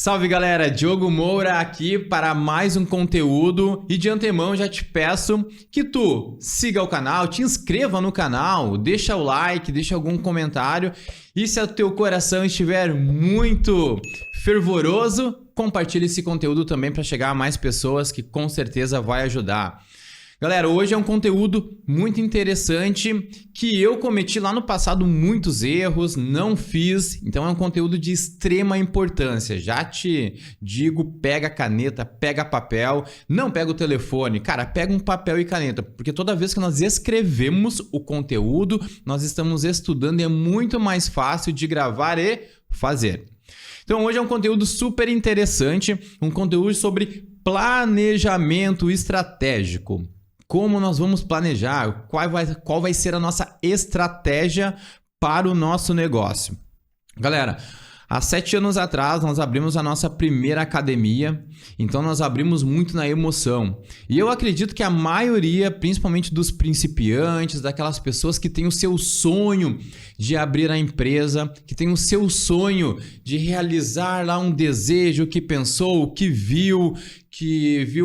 Salve galera, Diogo Moura aqui para mais um conteúdo e de antemão já te peço que tu siga o canal, te inscreva no canal, deixa o like, deixa algum comentário e se o teu coração estiver muito fervoroso, compartilhe esse conteúdo também para chegar a mais pessoas que com certeza vai ajudar. Galera, hoje é um conteúdo muito interessante que eu cometi lá no passado muitos erros, não fiz, então é um conteúdo de extrema importância. Já te digo, pega caneta, pega papel, não pega o telefone, cara, pega um papel e caneta, porque toda vez que nós escrevemos o conteúdo, nós estamos estudando e é muito mais fácil de gravar e fazer. Então hoje é um conteúdo super interessante, um conteúdo sobre planejamento estratégico. Como nós vamos planejar, qual vai ser a nossa estratégia para o nosso negócio. Galera, há 7 anos atrás nós abrimos a nossa primeira academia, então nós abrimos muito na emoção. E eu acredito que a maioria, principalmente dos principiantes, daquelas pessoas que têm o seu sonho de abrir a empresa, que tem o seu sonho de realizar lá um desejo que pensou, que viu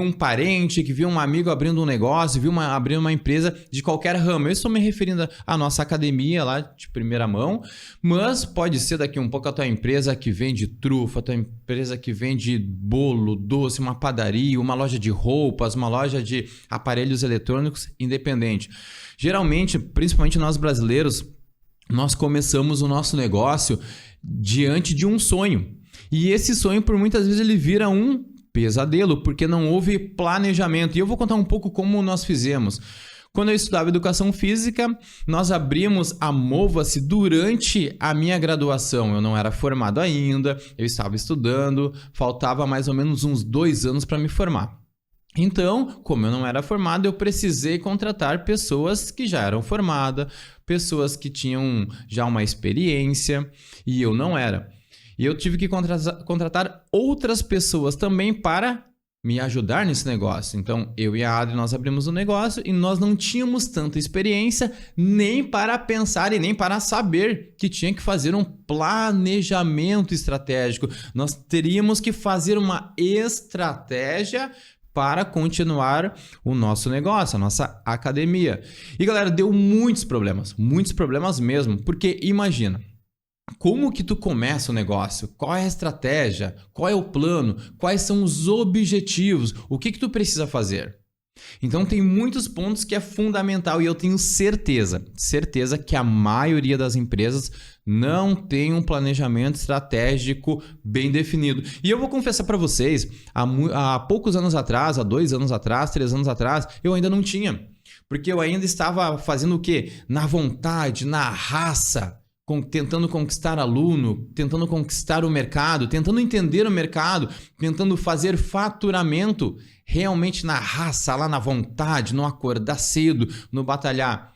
um parente, que viu um amigo abrindo um negócio, abrindo uma empresa de qualquer ramo. Eu estou me referindo à nossa academia lá de primeira mão, mas pode ser daqui um pouco a tua empresa que vende trufa, a tua empresa que vende bolo, doce, uma padaria, uma loja de roupas, uma loja de aparelhos eletrônicos, independente. Geralmente, principalmente nós brasileiros, nós começamos o nosso negócio diante de um sonho. E esse sonho, por muitas vezes, ele vira um pesadelo, porque não houve planejamento. E eu vou contar um pouco como nós fizemos. Quando eu estudava Educação Física, nós abrimos a Mova-se durante a minha graduação. Eu não era formado ainda, eu estava estudando, faltava mais ou menos uns 2 anos para me formar. Então, como eu não era formado, eu precisei contratar pessoas que já eram formadas, pessoas que tinham já uma experiência, e eu não era. E eu tive que contratar outras pessoas também para me ajudar nesse negócio. Então, eu e a Adri, nós abrimos um negócio e nós não tínhamos tanta experiência nem para pensar e nem para saber que tinha que fazer um planejamento estratégico. Nós teríamos que fazer uma estratégia para continuar o nosso negócio, a nossa academia. E galera, deu muitos problemas mesmo, porque imagina, como que tu começa o negócio? Qual é a estratégia? Qual é o plano? Quais são os objetivos? O que tu precisa fazer? Então tem muitos pontos que é fundamental e eu tenho certeza que a maioria das empresas não tem um planejamento estratégico bem definido. E eu vou confessar para vocês, há poucos anos atrás, há 2 anos atrás, 3 anos atrás, eu ainda não tinha. Porque eu ainda estava fazendo o quê? Na vontade, na raça, tentando conquistar aluno, tentando conquistar o mercado, tentando entender o mercado, tentando fazer faturamento realmente na raça, lá na vontade, no acordar cedo, no batalhar.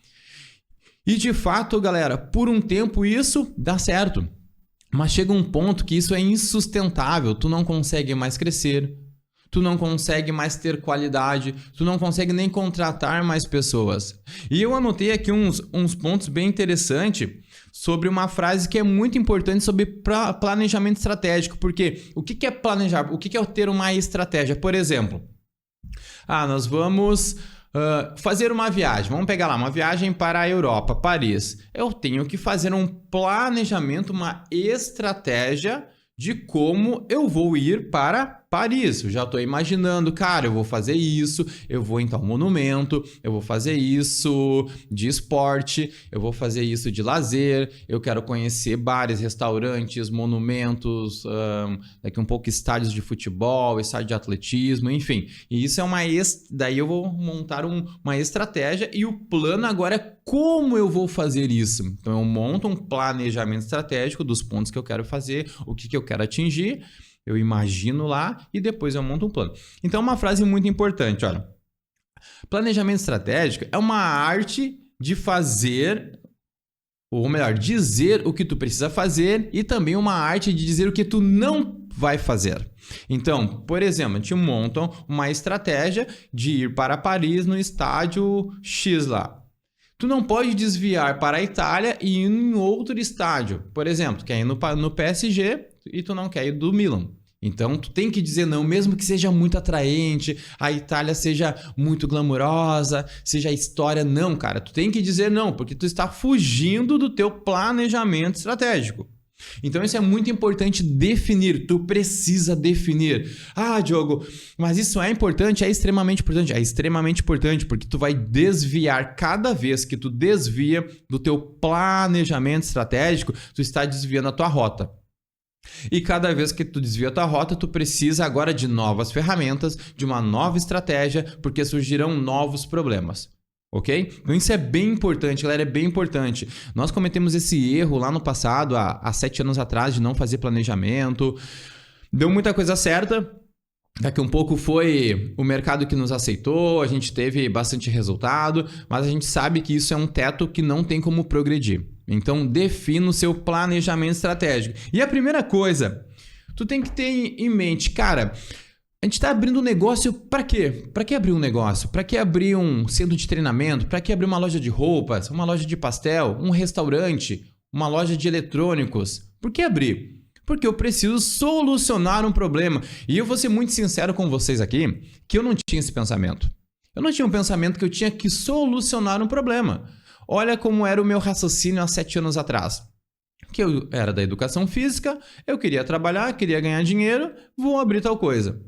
E de fato, galera, por um tempo isso dá certo. Mas chega um ponto que isso é insustentável, tu não consegue mais crescer, tu não consegue mais ter qualidade, tu não consegue nem contratar mais pessoas. E eu anotei aqui uns pontos bem interessantes sobre uma frase que é muito importante sobre planejamento estratégico. Porque o que é planejar? O que é ter uma estratégia? Por exemplo, nós vamos fazer uma viagem. Vamos pegar lá, uma viagem para a Europa, Paris. Eu tenho que fazer um planejamento, uma estratégia de como eu vou ir para Paris. Eu já estou imaginando, cara, eu vou fazer isso, eu vou em tal monumento, eu vou fazer isso de esporte, eu vou fazer isso de lazer, eu quero conhecer bares, restaurantes, monumentos, daqui um pouco estádios de futebol, estádio de atletismo, enfim. E isso é daí eu vou montar uma estratégia e o plano agora é como eu vou fazer isso. Então eu monto um planejamento estratégico dos pontos que eu quero fazer, o que eu quero atingir, eu imagino lá e depois eu monto um plano. Então, uma frase muito importante, olha. Planejamento estratégico é uma arte de fazer, ou melhor, dizer o que tu precisa fazer e também uma arte de dizer o que tu não vai fazer. Então, por exemplo, a gente monta uma estratégia de ir para Paris no estádio X lá. Tu não pode desviar para a Itália e ir em outro estádio. Por exemplo, tu quer ir no PSG e tu não quer ir do Milan. Então, tu tem que dizer não, mesmo que seja muito atraente, a Itália seja muito glamurosa, seja a história, não, cara. Tu tem que dizer não, porque tu está fugindo do teu planejamento estratégico. Então, isso é muito importante definir. Tu precisa definir. Ah, Diogo, mas isso é importante? É extremamente importante. É extremamente importante, porque tu vai desviar. Cada vez que tu desvia do teu planejamento estratégico, tu está desviando a tua rota. E cada vez que tu desvia a tua rota, tu precisa agora de novas ferramentas, de uma nova estratégia, porque surgirão novos problemas. Ok? Então isso é bem importante, galera, é bem importante. Nós cometemos esse erro lá no passado, há 7 anos atrás, de não fazer planejamento. Deu muita coisa certa. Daqui um pouco foi o mercado que nos aceitou, a gente teve bastante resultado, mas a gente sabe que isso é um teto que não tem como progredir. Então, defina o seu planejamento estratégico. E a primeira coisa, tu tem que ter em mente, cara, a gente está abrindo um negócio para quê? Para que abrir um negócio? Para que abrir um centro de treinamento? Para que abrir uma loja de roupas, uma loja de pastel, um restaurante, uma loja de eletrônicos? Por que abrir? Porque eu preciso solucionar um problema. E eu vou ser muito sincero com vocês aqui, que eu não tinha esse pensamento. Eu não tinha um pensamento que eu tinha que solucionar um problema. Olha como era o meu raciocínio há 7 anos atrás. Que eu era da educação física, eu queria trabalhar, queria ganhar dinheiro, vou abrir tal coisa.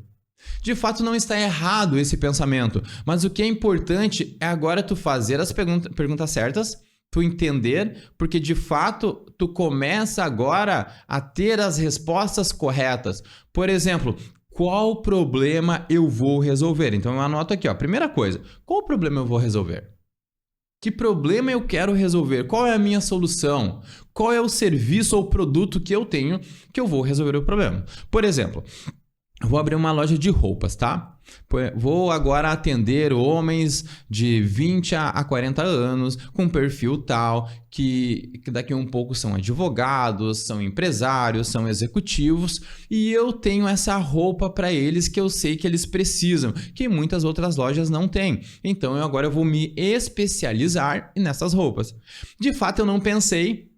De fato, não está errado esse pensamento, mas o que é importante é agora tu fazer as perguntas certas, tu entender, porque de fato tu começa agora a ter as respostas corretas. Por exemplo, qual problema eu vou resolver? Então eu anoto aqui, ó, primeira coisa, qual problema eu vou resolver? Que problema eu quero resolver? Qual é a minha solução? Qual é o serviço ou produto que eu tenho que eu vou resolver o problema? Por exemplo, eu vou abrir uma loja de roupas, tá? Vou agora atender homens de 20 a 40 anos com perfil tal, que daqui a um pouco são advogados, são empresários, são executivos, e eu tenho essa roupa para eles que eu sei que eles precisam, que muitas outras lojas não têm. Então agora eu vou me especializar nessas roupas. De fato, eu não pensei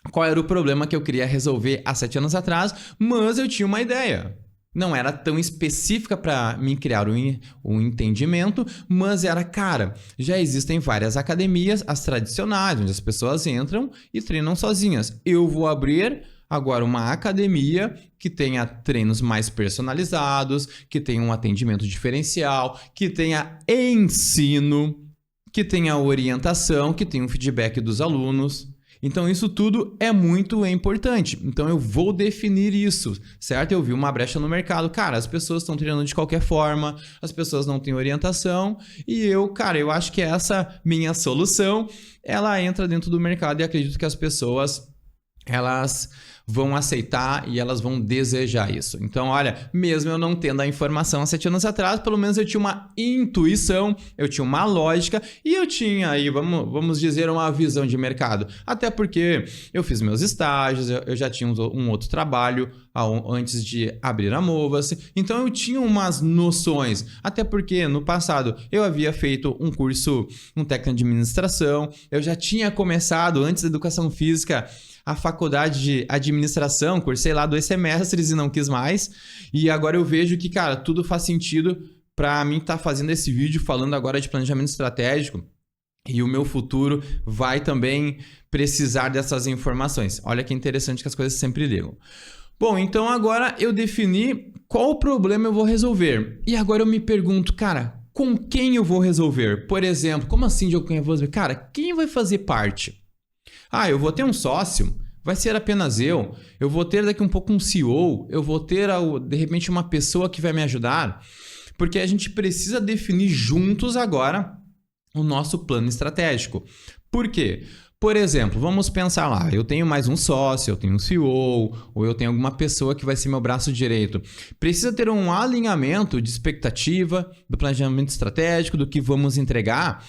qual era o problema que eu queria resolver há 7 anos atrás, mas eu tinha uma ideia. Não era tão específica para mim criar um entendimento, mas era, cara, já existem várias academias, as tradicionais, onde as pessoas entram e treinam sozinhas. Eu vou abrir agora uma academia que tenha treinos mais personalizados, que tenha um atendimento diferencial, que tenha ensino, que tenha orientação, que tenha um feedback dos alunos. Então, isso tudo é muito importante. Então, eu vou definir isso, certo? Eu vi uma brecha no mercado. Cara, as pessoas estão treinando de qualquer forma, as pessoas não têm orientação. E eu acho que essa minha solução, ela entra dentro do mercado e acredito que as pessoas, elas vão aceitar e elas vão desejar isso. Então, olha, mesmo eu não tendo a informação há 7 anos atrás, pelo menos eu tinha uma intuição, eu tinha uma lógica e eu tinha aí, vamos dizer, uma visão de mercado. Até porque eu fiz meus estágios, eu já tinha um outro trabalho antes de abrir a Mova-se. Então, eu tinha umas noções. Até porque, no passado, eu havia feito um curso, um técnico de administração, eu já tinha começado, antes da educação física, a faculdade de administração, cursei lá 2 semestres e não quis mais. E agora eu vejo que, cara, tudo faz sentido para mim estar fazendo esse vídeo falando agora de planejamento estratégico. E o meu futuro vai também precisar dessas informações. Olha que interessante que as coisas sempre ligam. Bom, então agora eu defini qual problema eu vou resolver. E agora eu me pergunto, cara, com quem eu vou resolver? Por exemplo, como assim de quem eu vou resolver? Cara, quem vai fazer parte? Ah, eu vou ter um sócio, vai ser apenas eu vou ter daqui um pouco um CEO, eu vou ter de repente uma pessoa que vai me ajudar, porque a gente precisa definir juntos agora o nosso plano estratégico. Por quê? Por exemplo, vamos pensar lá, eu tenho mais um sócio, eu tenho um CEO, ou eu tenho alguma pessoa que vai ser meu braço direito. Precisa ter um alinhamento de expectativa, do planejamento estratégico, do que vamos entregar,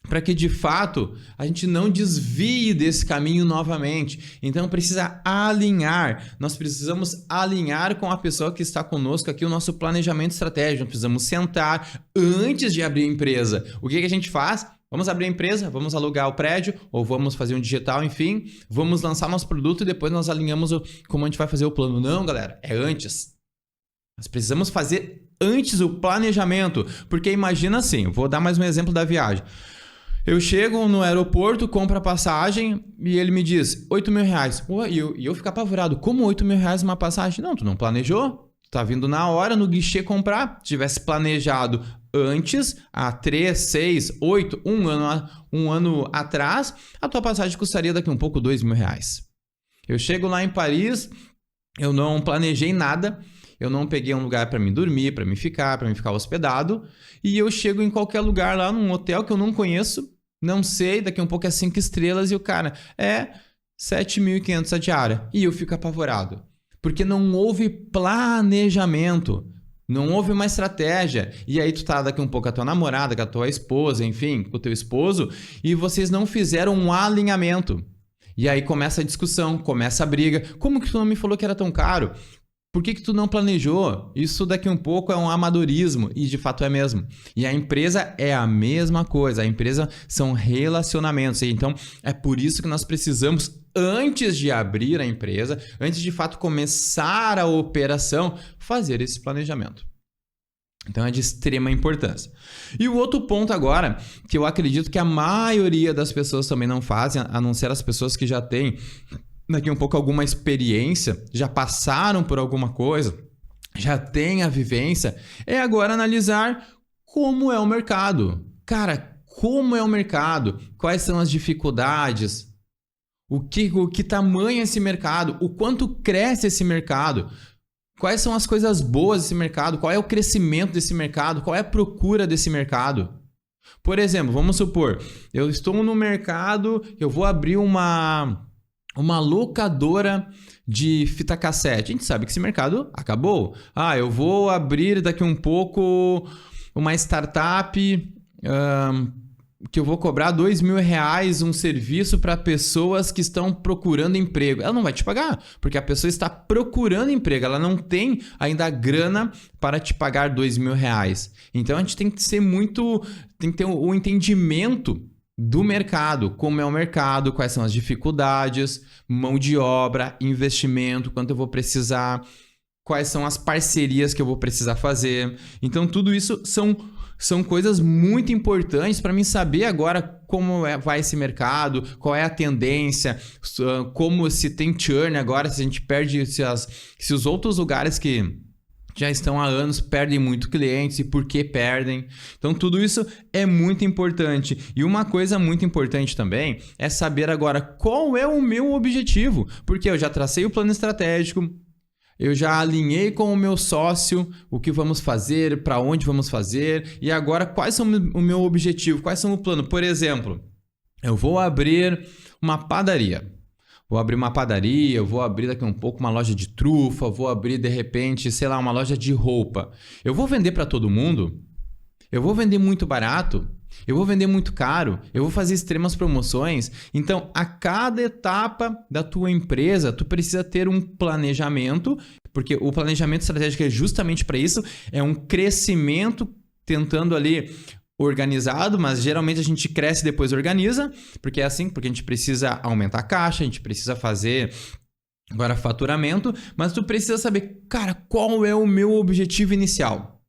para que, de fato, a gente não desvie desse caminho novamente. Então, precisa alinhar. Nós precisamos alinhar com a pessoa que está conosco aqui o nosso planejamento estratégico. Nós precisamos sentar antes de abrir a empresa. O que a gente faz? Vamos abrir a empresa, vamos alugar o prédio, ou vamos fazer um digital, enfim. Vamos lançar nosso produto e depois nós alinhamos como a gente vai fazer o plano. Não, galera, é antes. Nós precisamos fazer antes o planejamento, porque imagina assim, vou dar mais um exemplo da viagem. Eu chego no aeroporto, compro a passagem e ele me diz R$8.000. Pô, e eu fico apavorado. Como R$8.000 uma passagem? Não, tu não planejou? Tu tá vindo na hora no guichê comprar. Se tivesse planejado antes, há 3, 6, 8, um ano atrás, a tua passagem custaria daqui um pouco R$2.000. Eu chego lá em Paris, eu não planejei nada. Eu não peguei um lugar para me dormir, para me ficar hospedado. E eu chego em qualquer lugar lá, num hotel que eu não conheço, não sei, daqui a um pouco é 5 estrelas e o cara é 7.500 a diária. E eu fico apavorado. Porque não houve planejamento, não houve uma estratégia. E aí tu tá daqui um pouco com a tua namorada, com a tua esposa, enfim, com o teu esposo, e vocês não fizeram um alinhamento. E aí começa a discussão, começa a briga. Como que tu não me falou que era tão caro? Por que tu não planejou? Isso daqui um pouco é um amadorismo, e de fato é mesmo. E a empresa é a mesma coisa, a empresa são relacionamentos. Então é por isso que nós precisamos, antes de abrir a empresa, antes de fato começar a operação, fazer esse planejamento. Então é de extrema importância. E o outro ponto agora, que eu acredito que a maioria das pessoas também não fazem, a não ser as pessoas que já têm daqui um pouco alguma experiência, já passaram por alguma coisa, já têm a vivência, é agora analisar como é o mercado. Cara, como é o mercado? Quais são as dificuldades? O que tamanho é esse mercado? O quanto cresce esse mercado? Quais são as coisas boas desse mercado? Qual é o crescimento desse mercado? Qual é a procura desse mercado? Por exemplo, vamos supor, eu estou no mercado, eu vou abrir uma locadora de fita cassete. A gente sabe que esse mercado acabou. Eu vou abrir daqui um pouco uma startup que eu vou cobrar R$2.000 um serviço para pessoas que estão procurando emprego. Ela não vai te pagar, porque a pessoa está procurando emprego. Ela não tem ainda a grana para te pagar R$2.000. Então a gente tem que tem que ter o entendimento do mercado, como é o mercado, quais são as dificuldades, mão de obra, investimento, quanto eu vou precisar, quais são as parcerias que eu vou precisar fazer. Então, tudo isso são coisas muito importantes para mim saber agora como vai esse mercado, qual é a tendência, como se tem churn agora, se a gente perde, se os outros lugares que já estão há anos, perdem muito clientes e por que perdem. Então, tudo isso é muito importante. E uma coisa muito importante também é saber agora qual é o meu objetivo. Porque eu já tracei o plano estratégico, eu já alinhei com o meu sócio o que vamos fazer, para onde vamos fazer. E agora, quais são o meu objetivo? Quais são o plano? Por exemplo, eu vou abrir uma padaria. Eu vou abrir daqui a um pouco uma loja de trufa, vou abrir de repente, sei lá, uma loja de roupa. Eu vou vender para todo mundo? Eu vou vender muito barato? Eu vou vender muito caro? Eu vou fazer extremas promoções? Então, a cada etapa da tua empresa, tu precisa ter um planejamento, porque o planejamento estratégico é justamente para isso, é um crescimento tentando ali organizado, mas geralmente a gente cresce e depois organiza, porque é assim, porque a gente precisa aumentar a caixa, a gente precisa fazer agora faturamento, mas tu precisa saber, cara, qual é o meu objetivo inicial?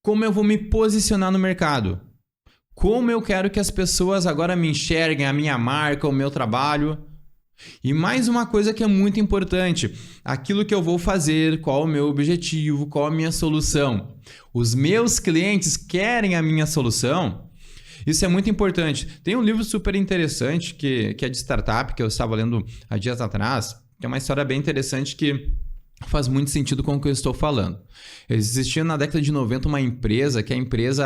Como eu vou me posicionar no mercado? Como eu quero que as pessoas agora me enxerguem, a minha marca, o meu trabalho? E mais uma coisa que é muito importante, aquilo que eu vou fazer, qual o meu objetivo, qual a minha solução. Os meus clientes querem a minha solução? Isso é muito importante. Tem um livro super interessante que é de startup, que eu estava lendo há dias atrás, que é uma história bem interessante que faz muito sentido com o que eu estou falando. Existia na década de 90 uma empresa,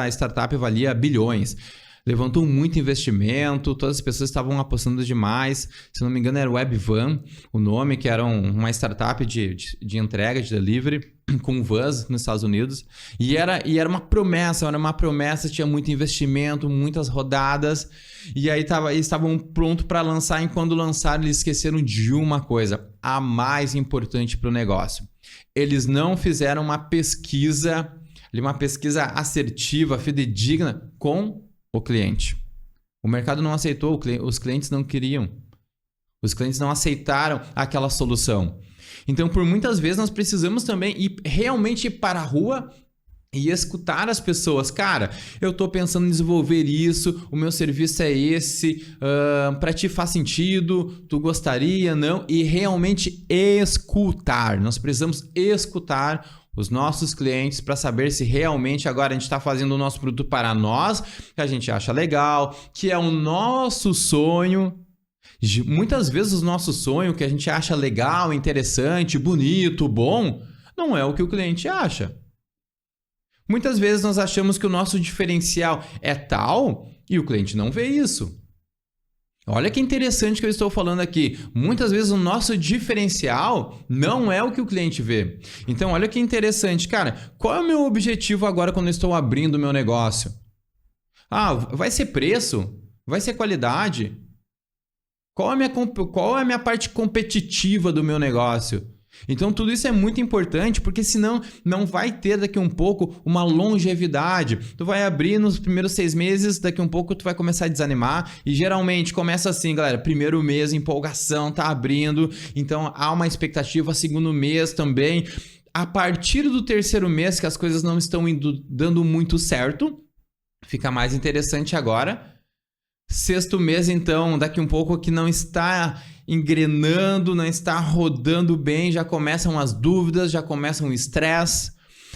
a startup valia bilhões. Levantou muito investimento, todas as pessoas estavam apostando demais. Se não me engano, era Webvan, o nome, que era uma startup de entrega, de delivery, com vans nos Estados Unidos. E era uma promessa, tinha muito investimento, muitas rodadas. E aí eles estavam prontos para lançar, e quando lançaram, eles esqueceram de uma coisa, a mais importante para o negócio. Eles não fizeram uma pesquisa assertiva, fidedigna com o cliente. O mercado não aceitou, os clientes não queriam. Os clientes não aceitaram aquela solução. Então, por muitas vezes, nós precisamos também realmente ir para a rua e escutar as pessoas. Cara, eu tô pensando em desenvolver isso, o meu serviço é esse, para ti faz sentido, tu gostaria, não? E realmente escutar. Nós precisamos escutar os nossos clientes para saber se realmente agora a gente está fazendo o nosso produto para nós, que a gente acha legal, que é o nosso sonho. Muitas vezes o nosso sonho, que a gente acha legal, interessante, bonito, bom, não é o que o cliente acha. Muitas vezes nós achamos que o nosso diferencial é tal e o cliente não vê isso. Olha que interessante que eu estou falando aqui. Muitas vezes o nosso diferencial não é o que o cliente vê. Então, olha que interessante. Cara, qual é o meu objetivo agora quando eu estou abrindo o meu negócio? Vai ser preço? Vai ser qualidade? Qual é a minha parte competitiva do meu negócio? Então, tudo isso é muito importante, porque senão não vai ter daqui a um pouco uma longevidade. Tu vai abrir nos primeiros 6 meses, daqui a um pouco tu vai começar a desanimar. E geralmente começa assim, galera. Primeiro mês, empolgação, tá abrindo. Então, há uma expectativa. Segundo mês também. A partir do terceiro mês, que as coisas não estão dando muito certo, fica mais interessante agora. Sexto mês, então, daqui um pouco que não está engrenando, não está rodando bem, já começam as dúvidas, já começam o estresse,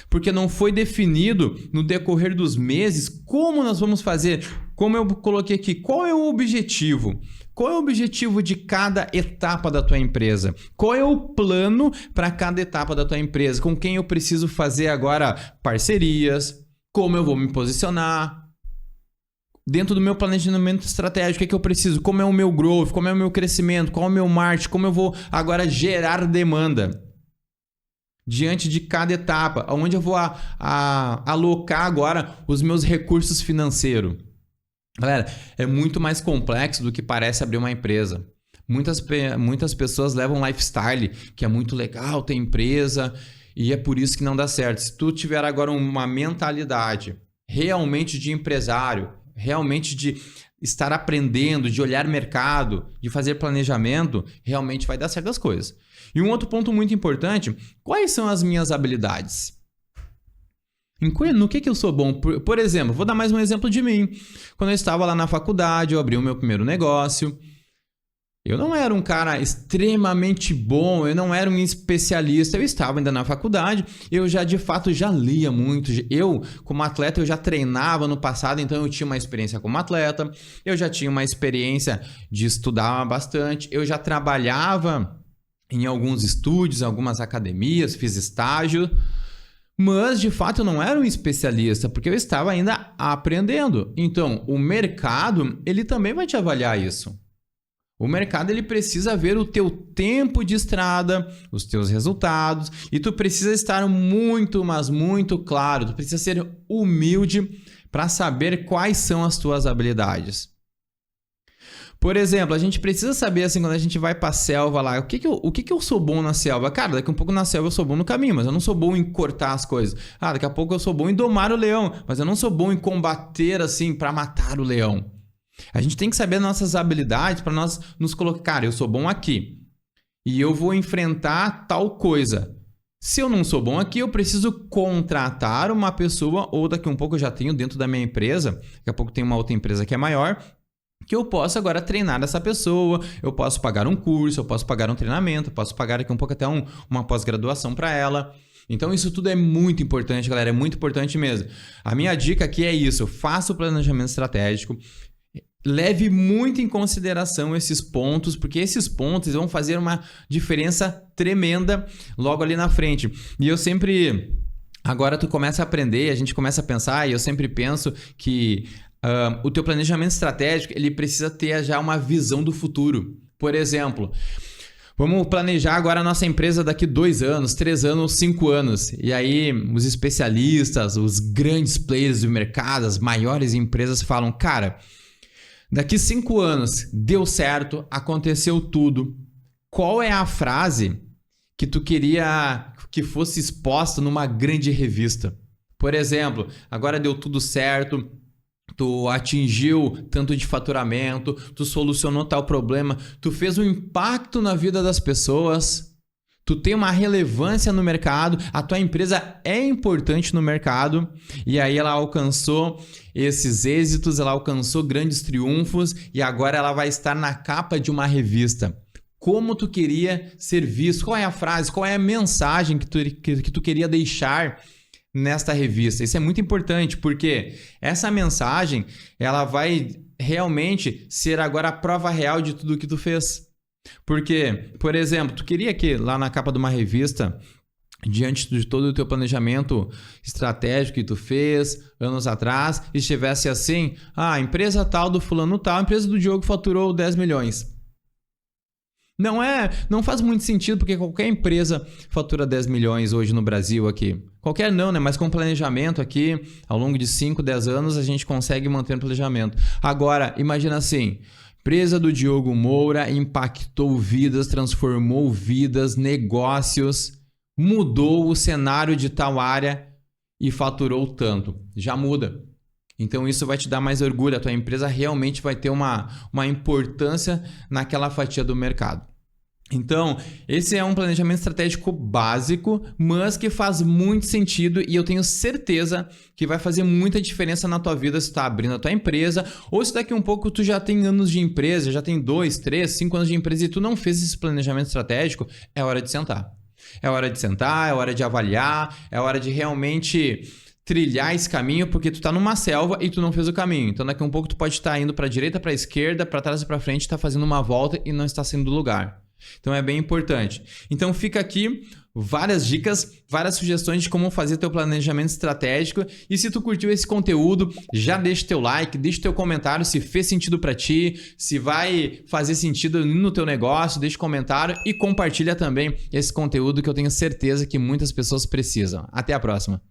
porque não foi definido no decorrer dos meses como nós vamos fazer. Como eu coloquei aqui, qual é o objetivo? Qual é o objetivo de cada etapa da tua empresa? Qual é o plano para cada etapa da tua empresa? Com quem eu preciso fazer agora parcerias? Como eu vou me posicionar? Dentro do meu planejamento estratégico, o que eu preciso? Como é o meu growth? Como é o meu crescimento? Qual é o meu marketing? Como eu vou agora gerar demanda? Diante de cada etapa, onde eu vou alocar agora os meus recursos financeiros? Galera, é muito mais complexo do que parece abrir uma empresa. Muitas pessoas levam um lifestyle que é muito legal ter empresa e é por isso que não dá certo. Se tu tiver agora uma mentalidade realmente de empresário, realmente de estar aprendendo, de olhar mercado, de fazer planejamento, realmente vai dar certo as coisas. E um outro ponto muito importante, quais são as minhas habilidades? No que eu sou bom? Por exemplo, vou dar mais um exemplo de mim. Quando eu estava lá na faculdade, eu abri o meu primeiro negócio. Eu não era um cara extremamente bom, eu não era um especialista, eu estava ainda na faculdade, eu já de fato já lia muito, eu como atleta eu já treinava no passado, então eu tinha uma experiência como atleta, eu já tinha uma experiência de estudar bastante, eu já trabalhava em alguns estúdios, algumas academias, fiz estágio, mas de fato eu não era um especialista, porque eu estava ainda aprendendo. Então o mercado ele também vai te avaliar isso. O mercado ele precisa ver o teu tempo de estrada, os teus resultados, e tu precisa estar muito, mas muito claro, tu precisa ser humilde para saber quais são as tuas habilidades. Por exemplo, a gente precisa saber assim, quando a gente vai para a selva lá, o que eu sou bom na selva? Cara, daqui a pouco na selva eu sou bom no caminho, mas eu não sou bom em cortar as coisas. Daqui a pouco eu sou bom em domar o leão, mas eu não sou bom em combater assim para matar o leão. A gente tem que saber nossas habilidades para nós nos colocar, cara, eu sou bom aqui e eu vou enfrentar tal coisa. Se eu não sou bom aqui, eu preciso contratar uma pessoa ou daqui a um pouco eu já tenho dentro da minha empresa, daqui a pouco tem uma outra empresa que é maior, que eu posso agora treinar essa pessoa, eu posso pagar um curso, eu posso pagar um treinamento, eu posso pagar daqui a um pouco até uma pós-graduação para ela. Então isso tudo é muito importante, galera, é muito importante mesmo. A minha dica aqui é isso, faça o planejamento estratégico, leve muito em consideração esses pontos, porque esses pontos vão fazer uma diferença tremenda logo ali na frente. E eu sempre... Agora tu começa a aprender, a gente começa a pensar, e eu sempre penso que o teu planejamento estratégico ele precisa ter já uma visão do futuro. Por exemplo, vamos planejar agora a nossa empresa daqui 2 anos, 3 anos, 5 anos. E aí os especialistas, os grandes players do mercado, as maiores empresas falam, cara... Daqui 5 anos, deu certo, aconteceu tudo. Qual é a frase que tu queria que fosse exposta numa grande revista? Por exemplo, agora deu tudo certo, tu atingiu tanto de faturamento, tu solucionou tal problema, tu fez um impacto na vida das pessoas, tu tem uma relevância no mercado, a tua empresa é importante no mercado e aí ela alcançou esses êxitos, ela alcançou grandes triunfos e agora ela vai estar na capa de uma revista. Como tu queria ser visto? Qual é a frase? Qual é a mensagem que tu queria deixar nesta revista? Isso é muito importante, porque essa mensagem ela vai realmente ser agora a prova real de tudo que tu fez. Porque, por exemplo, tu queria que lá na capa de uma revista, diante de todo o teu planejamento estratégico que tu fez anos atrás, estivesse assim, a empresa tal do fulano tal, a empresa do Diogo faturou 10 milhões. Não faz muito sentido, porque qualquer empresa fatura 10 milhões hoje no Brasil aqui. Qualquer não, né? Mas com planejamento aqui, ao longo de 5, 10 anos, a gente consegue manter o planejamento. Agora, imagina assim, empresa do Diogo Moura impactou vidas, transformou vidas, negócios, mudou o cenário de tal área e faturou tanto. Já muda. Então isso vai te dar mais orgulho, a tua empresa realmente vai ter uma importância naquela fatia do mercado. Então, esse é um planejamento estratégico básico, mas que faz muito sentido e eu tenho certeza que vai fazer muita diferença na tua vida se tu está abrindo a tua empresa ou se daqui a um pouco tu já tem anos de empresa, já tem 2, 3, 5 anos de empresa e tu não fez esse planejamento estratégico, é hora de sentar. É hora de sentar, é hora de avaliar, é hora de realmente trilhar esse caminho, porque tu tá numa selva e tu não fez o caminho. Então daqui a um pouco tu pode estar indo para a direita, para a esquerda, para trás e para frente, tá fazendo uma volta e não está saindo do lugar. Então é bem importante. Então fica aqui várias dicas, várias sugestões de como fazer teu planejamento estratégico. E se tu curtiu esse conteúdo, já deixa teu like, deixa teu comentário se fez sentido para ti, se vai fazer sentido no teu negócio, deixa comentário e compartilha também esse conteúdo que eu tenho certeza que muitas pessoas precisam. Até a próxima.